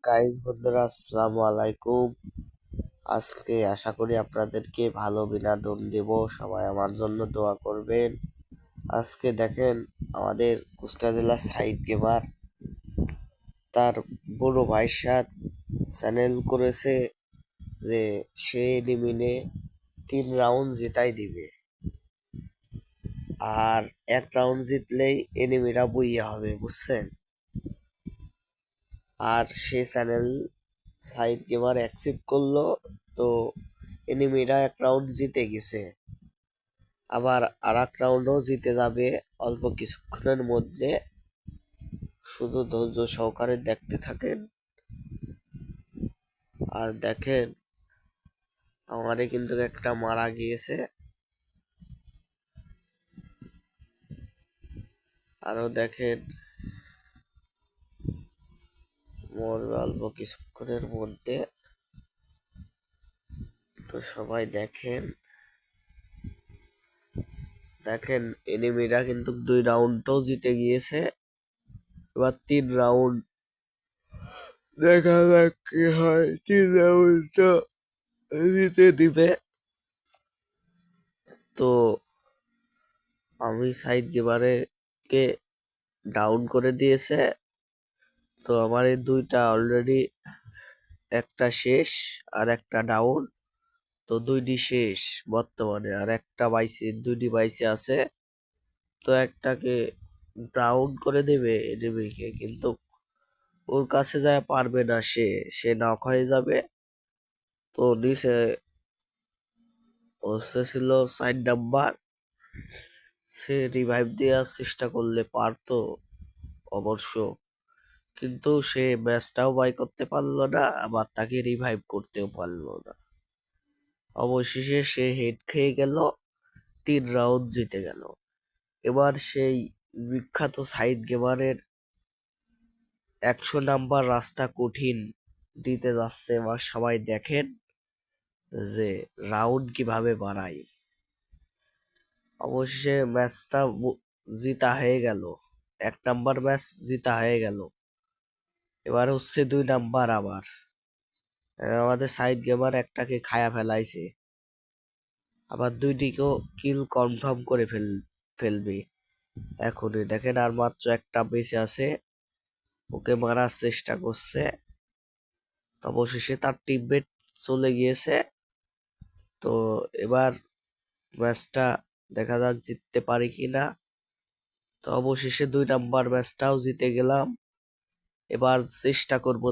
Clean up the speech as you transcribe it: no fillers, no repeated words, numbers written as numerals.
Guys বন্ধুরা, আসসালামু আলাইকুম। আজকে আশা করি আপনাদেরকে ভালো বিনোদন দেব। সবাই আমার জন্য দোয়া করবেন। আজকে দেখেন, আমাদের কুষ্টিয়া জেলার সাইদ গেমার তার বড় ভাইয়ের সাথে চ্যানেল করেছে যে সে এলিমিনে 3 রাউন্ড জেতাই দিবে, আর 1 রাউন্ড জিতলেই এনিমিরা বইয়া হবে, বুঝছেন? আর সে চ্যানেল সাইড গেমার অ্যাকসেপ্ট করলো, তো এনিমিরা 1 রাউন্ড জিতে গেছে। আবার আর 1 রাউন্ডও জিতে যাবে অল্প কিছুক্ষণের মধ্যে। শুধু ধৈর্য সহকারে দেখতে থাকেন। আর দেখেন, আমারে কিন্তু একটা মারা গিয়েছে। আরো দেখেন, মরবে অল্প কিছুক্ষণের মধ্যে। তো সবাই দেখেন দেখেন এনিমিরা কিন্তু 2 রাউন্ডও জিতে গিয়েছে। এবার 3 রাউন্ড দেখা যাক কি হয়। 3 রাউন্ডটা জিতে দিবে। তো আমি সাইড গেমারে কে ডাউন করে দিয়েছে। তো আমার এই 2টা অলরেডি, একটা শেষ আর একটা ডাউন। তো 2টি শেষ বর্তমানে, আর একটা বাইসে, 2টি বাইসে আছে। তো একটাকে ডাউন করে দেবে এনিমিকে, কিন্তু ওর কাছে যায় পারবে না, সে নক হয়ে যাবে। তো নিচে হচ্ছে ছিল 4 নাম্বার। সে রিভাইভ দেওয়ার চেষ্টা করলে পারতো অবশ্য, কিন্তু সে ম্যাচটাও বাই করতে পারলো না, আবার তাকে রিভাইভ করতেও পারলো না। অবশেষে সে হেড খেয়ে গেল, 3 রাউন্ড জিতে গেল। এবার সেই বিখ্যাত সাইদ গেমারের 100 নাম্বার রাস্তা কঠিন দিতে যাচ্ছে। এবার সবাই দেখেন যে রাউন্ড কিভাবে বাড়ায়। অবশেষে ম্যাচটা জিতা হয়ে গেল। 1 নাম্বার ম্যাচ জিতা হয়ে গেল। এবার হচ্ছে 2 নাম্বার। আবার আমাদের সাইড গেমার একটাকে খায়া ফেলাইছে, আবার 2টিকেও কিল কনফার্ম করে ফেলবে এখনই। দেখেন, আর মাত্র একটা বেঁচে আছে, ওকে মারার চেষ্টা করছে। অবশেষে তার টিমমেট চলে গিয়েছে। তো এবার ম্যাচটা দেখা যাক জিততে পারি কিনা। তো অবশেষে 2 নাম্বার ম্যাচটাও জিতে গেলাম। এবার চেষ্টা করব